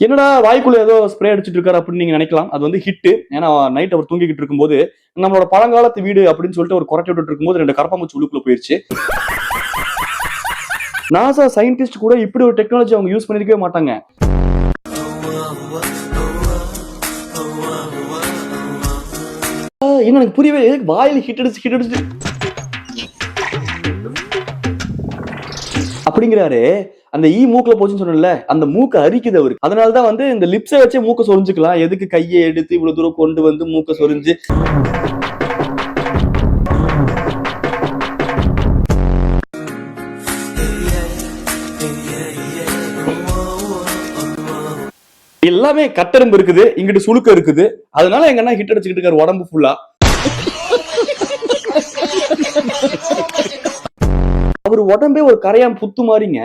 என்னடா வாய்க்குள்ள ஏதோ ஸ்ப்ரே அடிச்சுட்டு இருக்காரு அப்படின்னு நீங்க நினைக்கலாம். அது வந்து ஹிட். ஏன்னா நைட் அவர் தூங்கிக்கிட்டு இருக்கும்போது நம்மளோட பழங்காலத்து வீடு அப்படின்னு சொல்லிட்டு ஒரு குறைச்சி விட்டுட்டு இருக்கும்போது 2 கரப்பாம்பூச்சி உள்ளுக்குள்ள போயிருச்சு. நாசா சயின்டிஸ்ட் கூட இப்படி ஒரு டெக்னாலஜி அவங்க யூஸ் பண்ணிருக்கவே மாட்டாங்க. என்ன எனக்கு புரியவே, வாயில ஹிட் அடிச்சு அப்படிங்கிறாரு. அந்த மூக்குல போச்சுன்னு சொன்னல, அந்த மூக்க அரிக்குது அவருக்கு. அதனாலதான் வந்து இந்த லிப்ஸை வச்சே மூக்க சொரிஞ்சுக்கலாம். எதுக்கு கையை எடுத்து இவ்வளவு தூரம் கொண்டு வந்து மூக்க சொரிஞ்சு. எல்லாமே கட்டெரும்பு இருக்குது, இங்கிட்டு சுளுக்க இருக்குது. அதனால எங்க அண்ணா ஹிட் அடிச்சுக்கிட்டு இருக்காரு உடம்பு ஃபுல்லா. அவர் உடம்பே ஒரு கரையான் புத்து மாதிரிங்க.